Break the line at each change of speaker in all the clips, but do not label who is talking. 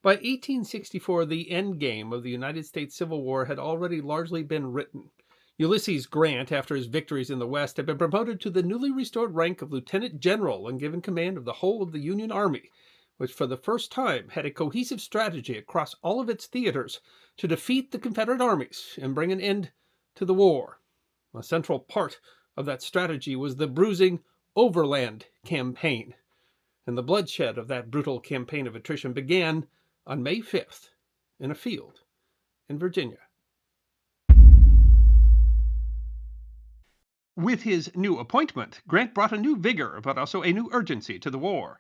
By 1864, the endgame of the United States Civil War had already largely been written. Ulysses Grant, after his victories in the West, had been promoted to the newly restored rank of lieutenant general and given command of the whole of the Union Army, which for the first time had a cohesive strategy across all of its theaters to defeat the Confederate armies and bring an end to the war. A central part of that strategy was the bruising Overland Campaign, and the bloodshed of that brutal campaign of attrition began on May 5th in a field in Virginia. With his new appointment, Grant brought a new vigor, but also a new urgency to the war.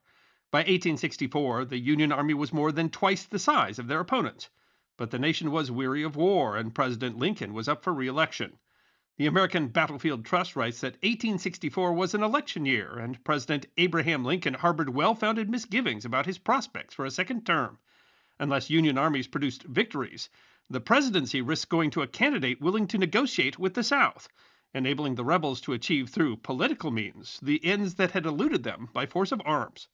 By 1864, the Union Army was more than twice the size of their opponents. But the nation was weary of war, and President Lincoln was up for re-election. The American Battlefield Trust writes that 1864 was an election year, and President Abraham Lincoln harbored well-founded misgivings about his prospects for a second term. Unless Union armies produced victories, the presidency risked going to a candidate willing to negotiate with the South, enabling the rebels to achieve through political means the ends that had eluded them by force of arms.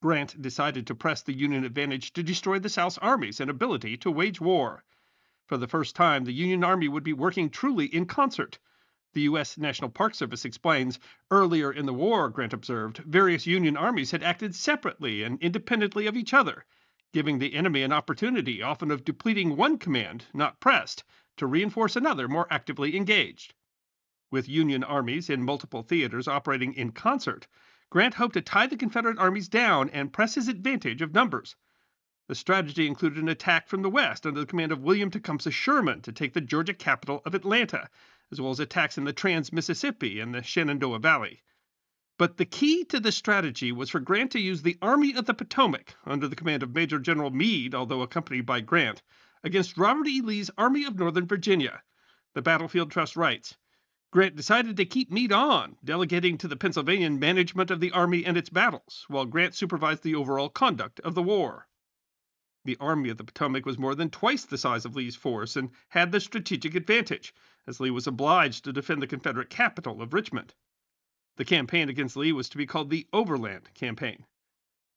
Grant decided to press the Union advantage to destroy the South's armies and ability to wage war. For the first time, the Union Army would be working truly in concert. The U.S. National Park Service explains, earlier in the war, Grant observed, various Union armies had acted separately and independently of each other, giving the enemy an opportunity, often of depleting one command, not pressed, to reinforce another more actively engaged. With Union armies in multiple theaters operating in concert, Grant hoped to tie the Confederate armies down and press his advantage of numbers. The strategy included an attack from the west under the command of William Tecumseh Sherman to take the Georgia capital of Atlanta, as well as attacks in the Trans-Mississippi and the Shenandoah Valley. But the key to the strategy was for Grant to use the Army of the Potomac, under the command of Major General Meade, although accompanied by Grant, against Robert E. Lee's Army of Northern Virginia. The Battlefield Trust writes, Grant decided to keep Meade on, delegating to the Pennsylvanian management of the army and its battles, while Grant supervised the overall conduct of the war. The Army of the Potomac was more than twice the size of Lee's force and had the strategic advantage, as Lee was obliged to defend the Confederate capital of Richmond. The campaign against Lee was to be called the Overland Campaign.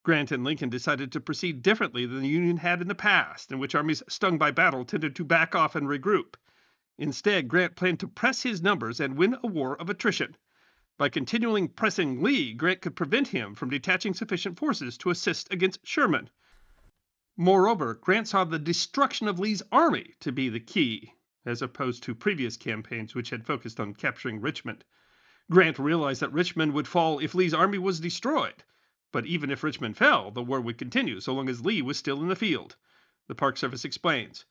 Grant and Lincoln decided to proceed differently than the Union had in the past, in which armies stung by battle tended to back off and regroup. Instead, Grant planned to press his numbers and win a war of attrition. By continuing pressing Lee, Grant could prevent him from detaching sufficient forces to assist against Sherman. Moreover, Grant saw the destruction of Lee's army to be the key, as opposed to previous campaigns which had focused on capturing Richmond. Grant realized that Richmond would fall if Lee's army was destroyed. But even if Richmond fell, the war would continue so long as Lee was still in the field. The Park Service explains,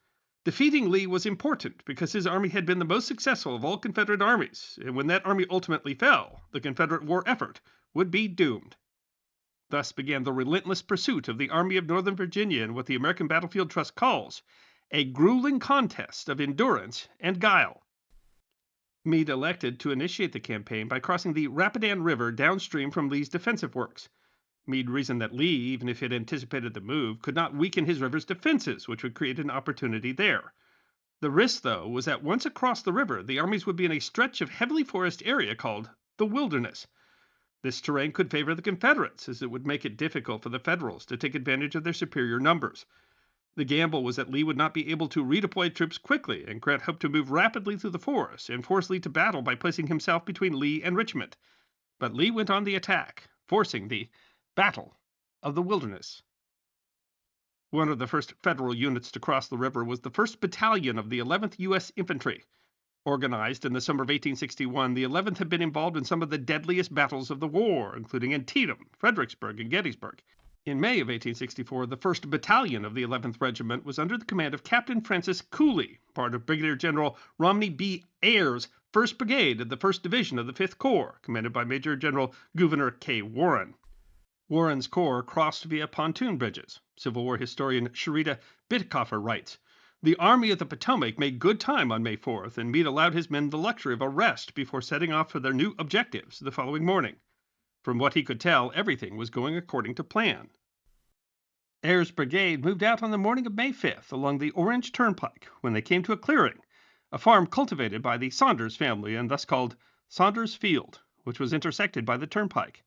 defeating Lee was important because his army had been the most successful of all Confederate armies, and when that army ultimately fell, the Confederate war effort would be doomed. Thus began the relentless pursuit of the Army of Northern Virginia in what the American Battlefield Trust calls a grueling contest of endurance and guile. Meade elected to initiate the campaign by crossing the Rapidan River downstream from Lee's defensive works. Meade reasoned that Lee, even if he had anticipated the move, could not weaken his river's defenses, which would create an opportunity there. The risk, though, was that once across the river, the armies would be in a stretch of heavily forested area called the Wilderness. This terrain could favor the Confederates, as it would make it difficult for the Federals to take advantage of their superior numbers. The gamble was that Lee would not be able to redeploy troops quickly, and Grant hoped to move rapidly through the forest and force Lee to battle by placing himself between Lee and Richmond. But Lee went on the attack, forcing the Battle of the Wilderness. One of the first Federal units to cross the river was the 1st Battalion of the 11th U.S. Infantry. Organized in the summer of 1861, the 11th had been involved in some of the deadliest battles of the war, including Antietam, Fredericksburg, and Gettysburg. In May of 1864, the 1st Battalion of the 11th Regiment was under the command of Captain Francis Cooley, part of Brigadier General Romney B. Ayres' 1st Brigade of the 1st Division of the 5th Corps, commanded by Major General Gouverneur K. Warren. Warren's corps crossed via pontoon bridges. Civil War historian Sharita Bittkoffer writes, the Army of the Potomac made good time on May 4th, and Meade allowed his men the luxury of a rest before setting off for their new objectives the following morning. From what he could tell, everything was going according to plan. Ayres' brigade moved out on the morning of May 5th along the Orange Turnpike when they came to a clearing, a farm cultivated by the Saunders family and thus called Saunders Field, which was intersected by the turnpike.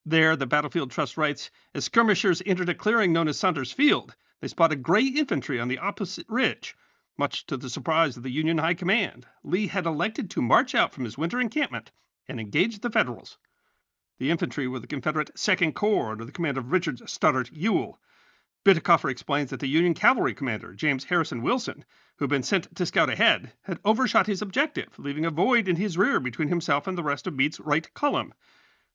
There, the Battlefield Trust writes, as skirmishers entered a clearing known as Saunders Field, They spotted gray infantry on the opposite ridge. Much to the surprise of the Union High Command, Lee had elected to march out from his winter encampment and engage the Federals. The infantry were the Confederate Second Corps under the command of Richard Stoddard Ewell. Bitecofer explains that the Union cavalry commander, James Harrison Wilson, who had been sent to scout ahead, had overshot his objective, leaving a void in his rear between himself and the rest of Meade's right column.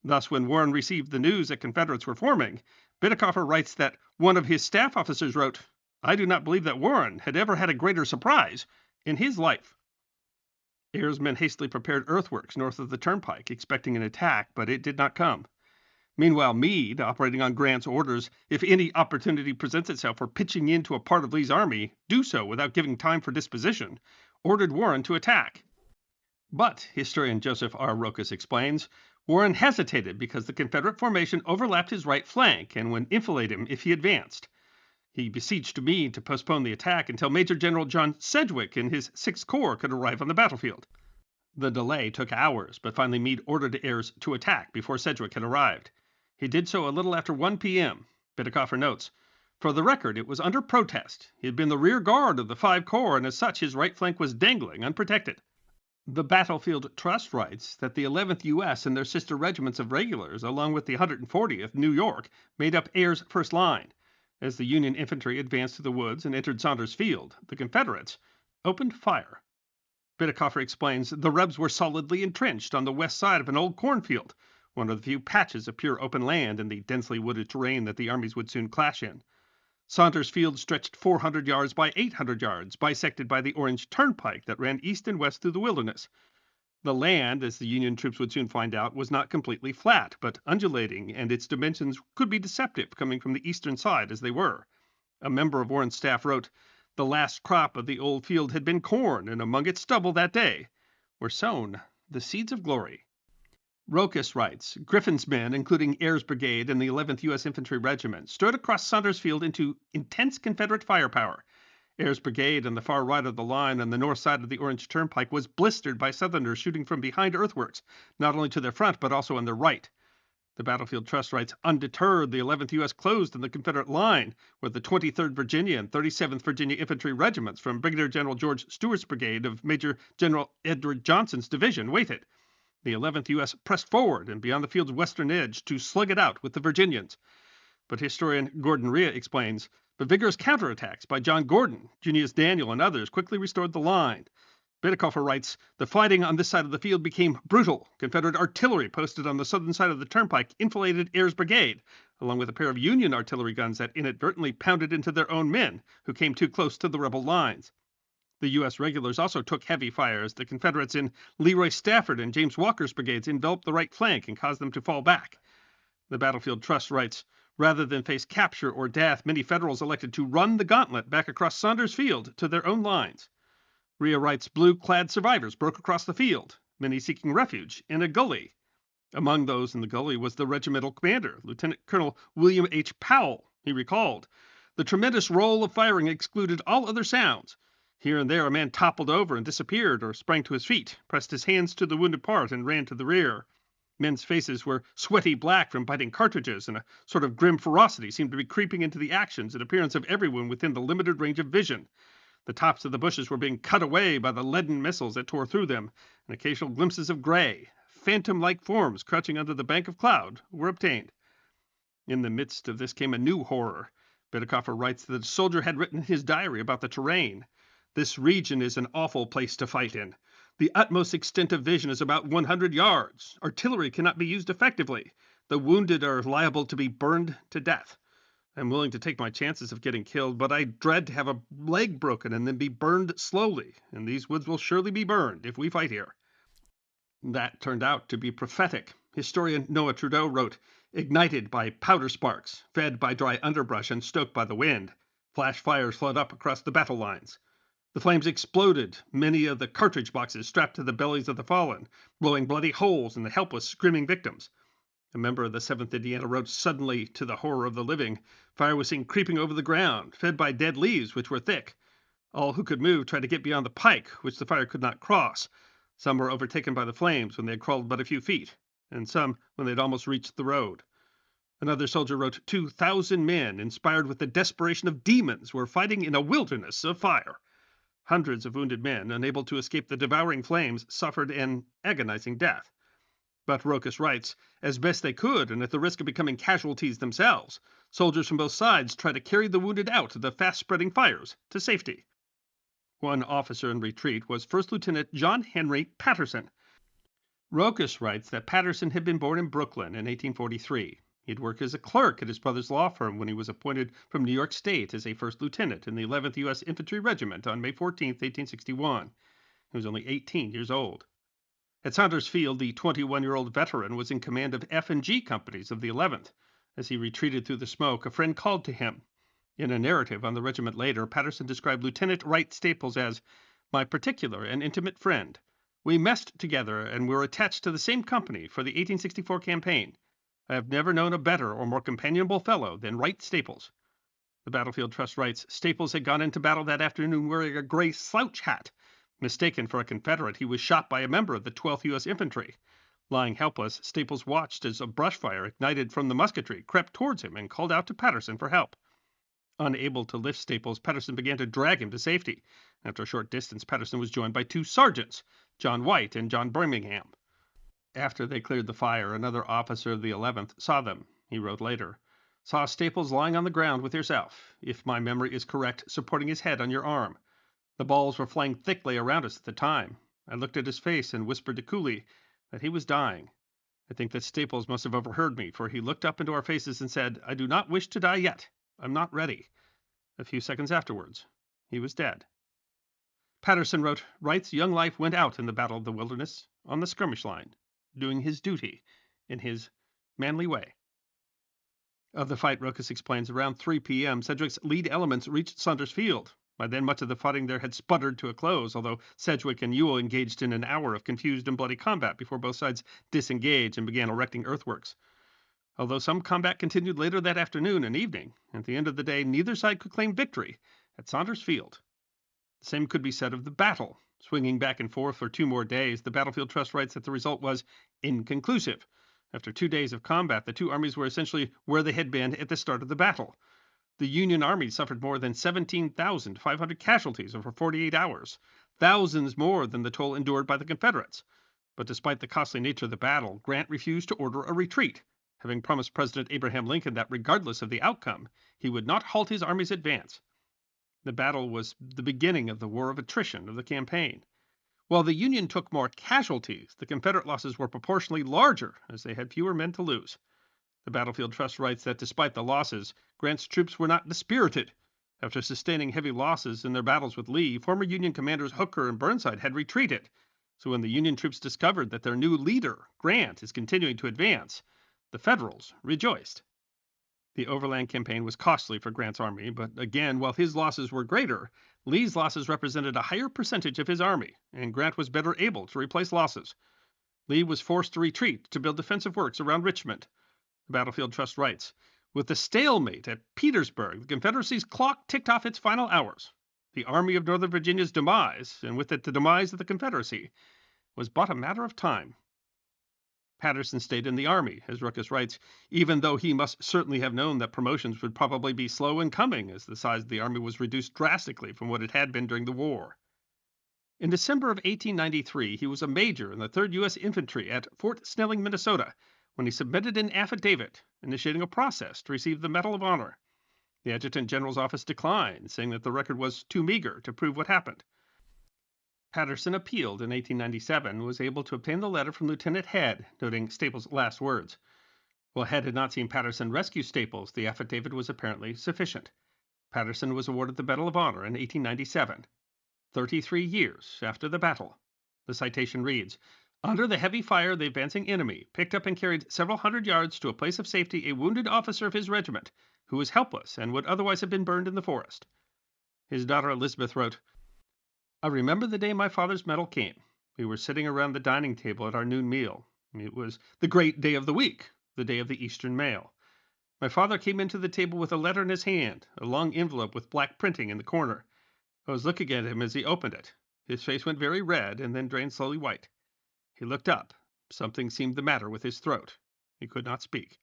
Thus, when Warren received the news that Confederates were forming, Bitecofer writes that one of his staff officers wrote, "I do not believe that Warren had ever had a greater surprise in his life." Ayres's men hastily prepared earthworks north of the turnpike, expecting an attack, but it did not come. Meanwhile, Meade, operating on Grant's orders, if any opportunity presents itself for pitching into a part of Lee's army, do so without giving time for disposition, ordered Warren to attack. But, historian Joseph R. Rokas explains, Warren hesitated because the Confederate formation overlapped his right flank and would enfilade him if he advanced. He beseeched Meade to postpone the attack until Major General John Sedgwick and his Sixth Corps could arrive on the battlefield. The delay took hours, but finally Meade ordered Ayres to attack before Sedgwick had arrived. He did so a little after 1 p.m., Bitecofer notes. For the record, it was under protest. He had been the rear guard of the 5 Corps, and as such his right flank was dangling, unprotected. The Battlefield Trust writes that the 11th U.S. and their sister regiments of regulars, along with the 140th New York, made up Ayres' first line. As the Union infantry advanced to the woods and entered Saunders Field, the Confederates opened fire. Bitecofer explains the Rebs were solidly entrenched on the west side of an old cornfield, one of the few patches of pure open land in the densely wooded terrain that the armies would soon clash in. Saunders Field stretched 400 yards by 800 yards, bisected by the Orange Turnpike that ran east and west through the wilderness. The land, as the Union troops would soon find out, was not completely flat, but undulating, and its dimensions could be deceptive coming from the eastern side as they were. A member of Warren's staff wrote, "The last crop of the old field had been corn, and among its stubble that day were sown the seeds of glory." Rokas writes, Griffin's men, including Ayres's brigade and the 11th U.S. Infantry Regiment, strode across Saunders Field into intense Confederate firepower. Ayres's brigade on the far right of the line on the north side of the Orange Turnpike was blistered by Southerners shooting from behind earthworks, not only to their front but also on their right. The Battlefield Trust writes, undeterred, the 11th U.S. closed in the Confederate line, where the 23rd Virginia and 37th Virginia Infantry Regiments from Brigadier General George Stewart's brigade of Major General Edward Johnson's division waited. The 11th U.S. pressed forward and beyond the field's western edge to slug it out with the Virginians. But historian Gordon Rhea explains, the vigorous counterattacks by John Gordon, Junius Daniel, and others quickly restored the line. Bitecofer writes, the fighting on this side of the field became brutal. Confederate artillery posted on the southern side of the turnpike enfiladed Ayres's brigade, along with a pair of Union artillery guns that inadvertently pounded into their own men, who came too close to the rebel lines. The U.S. regulars also took heavy fire as the Confederates in Leroy Stafford and James Walker's brigades enveloped the right flank and caused them to fall back. The Battlefield Trust writes, rather than face capture or death, many Federals elected to run the gauntlet back across Saunders Field to their own lines. Rhea writes, blue-clad survivors broke across the field, many seeking refuge in a gully. Among those in the gully was the regimental commander, Lieutenant Colonel William H. Powell. He recalled, the tremendous roll of firing excluded all other sounds. Here and there a man toppled over and disappeared or sprang to his feet, pressed his hands to the wounded part, and ran to the rear. Men's faces were sweaty black from biting cartridges, and a sort of grim ferocity seemed to be creeping into the actions and appearance of everyone within the limited range of vision. The tops of the bushes were being cut away by the leaden missiles that tore through them, and occasional glimpses of gray, phantom-like forms crouching under the bank of cloud were obtained. In the midst of this came a new horror. Bitecofer writes that a soldier had written in his diary about the terrain. This region is an awful place to fight in. The utmost extent of vision is about 100 yards. Artillery cannot be used effectively. The wounded are liable to be burned to death. I'm willing to take my chances of getting killed, but I dread to have a leg broken and then be burned slowly, and these woods will surely be burned if we fight here. That turned out to be prophetic. Historian Noah Trudeau wrote, ignited by powder sparks, fed by dry underbrush and stoked by the wind, flash fires flowed up across the battle lines. The flames exploded, many of the cartridge boxes strapped to the bellies of the fallen, blowing bloody holes in the helpless, screaming victims. A member of the 7th Indiana wrote, suddenly, to the horror of the living, fire was seen creeping over the ground, fed by dead leaves which were thick. All who could move tried to get beyond the pike, which the fire could not cross. Some were overtaken by the flames when they had crawled but a few feet, and some when they had almost reached the road. Another soldier wrote, 2,000 men, inspired with the desperation of demons, were fighting in a wilderness of fire. Hundreds of wounded men, unable to escape the devouring flames, suffered an agonizing death. But Rokas writes, as best they could, and at the risk of becoming casualties themselves, soldiers from both sides tried to carry the wounded out of the fast-spreading fires to safety. One officer in retreat was First Lieutenant John Henry Patterson. Rokas writes that Patterson had been born in Brooklyn in 1843. He had worked as a clerk at his brother's law firm when he was appointed from New York State as a first lieutenant in the 11th U.S. Infantry Regiment on May 14, 1861. He was only 18 years old. At Saunders Field, the 21-year-old veteran was in command of F and G companies of the 11th. As he retreated through the smoke, a friend called to him. In a narrative on the regiment later, Patterson described Lieutenant Wright Staples as my particular and intimate friend. We messed together and were attached to the same company for the 1864 campaign. I have never known a better or more companionable fellow than Wright Staples. The Battlefield Trust writes, Staples had gone into battle that afternoon wearing a gray slouch hat. Mistaken for a Confederate, he was shot by a member of the 12th U.S. Infantry. Lying helpless, Staples watched as a brush fire ignited from the musketry crept towards him and called out to Patterson for help. Unable to lift Staples, Patterson began to drag him to safety. After a short distance, Patterson was joined by two sergeants, John White and John Birmingham. After they cleared the fire, another officer of the 11th saw them. He wrote later, saw Staples lying on the ground with yourself, if my memory is correct, supporting his head on your arm. The balls were flying thickly around us at the time. I looked at his face and whispered to Cooley that he was dying. I think that Staples must have overheard me, for he looked up into our faces and said, I do not wish to die yet. I'm not ready. A few seconds afterwards, he was dead. Patterson wrote, Wright's young life went out in the Battle of the Wilderness, on the skirmish line, doing his duty in his manly way. Of the fight, Rokas explains, around 3 p.m., Sedgwick's lead elements reached Saunders Field. By then, much of the fighting there had sputtered to a close, although Sedgwick and Ewell engaged in an hour of confused and bloody combat before both sides disengaged and began erecting earthworks. Although some combat continued later that afternoon and evening, at the end of the day, neither side could claim victory at Saunders Field. The same could be said of the battle. Swinging back and forth for 2 more days, the Battlefield Trust writes that the result was inconclusive. After 2 days of combat, the two armies were essentially where they had been at the start of the battle. The Union Army suffered more than 17,500 casualties over 48 hours, thousands more than the toll endured by the Confederates. But despite the costly nature of the battle, Grant refused to order a retreat, having promised President Abraham Lincoln that regardless of the outcome, he would not halt his army's advance. The battle was the beginning of the war of attrition of the campaign. While the Union took more casualties, the Confederate losses were proportionally larger, as they had fewer men to lose. The Battlefield Trust writes that despite the losses, Grant's troops were not dispirited. After sustaining heavy losses in their battles with Lee, former Union commanders Hooker and Burnside had retreated. So when the Union troops discovered that their new leader, Grant, is continuing to advance, the Federals rejoiced. The Overland Campaign was costly for Grant's army, but again, while his losses were greater, Lee's losses represented a higher percentage of his army, and Grant was better able to replace losses. Lee was forced to retreat to build defensive works around Richmond. The Battlefield Trust writes, with the stalemate at Petersburg, the Confederacy's clock ticked off its final hours. The Army of Northern Virginia's demise, and with it the demise of the Confederacy, was but a matter of time. Patterson stayed in the Army, as Rokas writes, even though he must certainly have known that promotions would probably be slow in coming, as the size of the Army was reduced drastically from what it had been during the war. In December of 1893, he was a major in the 3rd U.S. Infantry at Fort Snelling, Minnesota, when he submitted an affidavit initiating a process to receive the Medal of Honor. The Adjutant General's office declined, saying that the record was too meager to prove what happened. Patterson appealed in 1897 and was able to obtain the letter from Lieutenant Head, noting Staples' last words. While Head had not seen Patterson rescue Staples, the affidavit was apparently sufficient. Patterson was awarded the Medal of Honor in 1897, 33 years after the battle. The citation reads, under the heavy fire of the advancing enemy, picked up and carried several hundred yards to a place of safety a wounded officer of his regiment, who was helpless and would otherwise have been burned in the forest. His daughter Elizabeth wrote, I remember the day my father's medal came. We were sitting around the dining table at our noon meal. It was the great day of the week, the day of the Eastern mail. My father came into the table with a letter in his hand, a long envelope with black printing in the corner. I was looking at him as he opened it. His face went very red and then drained slowly white. He looked up. Something seemed the matter with his throat. He could not speak.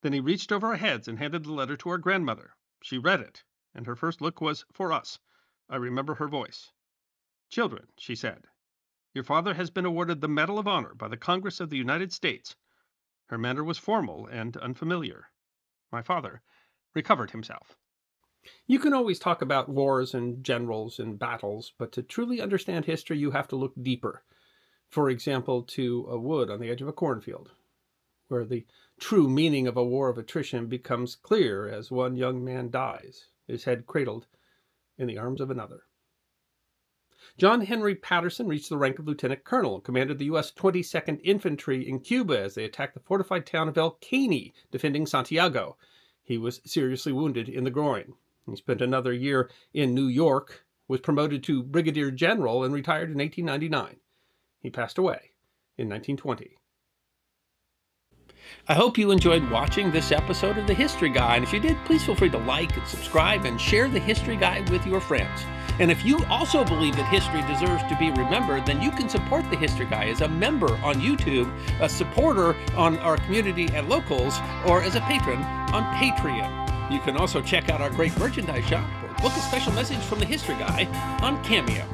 Then he reached over our heads and handed the letter to our grandmother. She read it, and her first look was for us. I remember her voice. "Children," she said, "your father has been awarded the Medal of Honor by the Congress of the United States." Her manner was formal and unfamiliar. My father recovered himself. You can always talk about wars and generals and battles, but to truly understand history, you have to look deeper. For example, to a wood on the edge of a cornfield, where the true meaning of a war of attrition becomes clear as one young man dies, his head cradled in the arms of another. John Henry Patterson reached the rank of lieutenant colonel and commanded the U.S. 22nd Infantry in Cuba as they attacked the fortified town of El Caney, defending Santiago. He was seriously wounded in the groin. He spent another year in New York, was promoted to brigadier general, and retired in 1899. He passed away in 1920. I hope you enjoyed watching this episode of The History Guy, and if you did, please feel free to like and subscribe and share The History Guy with your friends. And if you also believe that history deserves to be remembered, then you can support The History Guy as a member on YouTube, a supporter on our community at Locals, or as a patron on Patreon. You can also check out our great merchandise shop or book a special message from The History Guy on Cameo.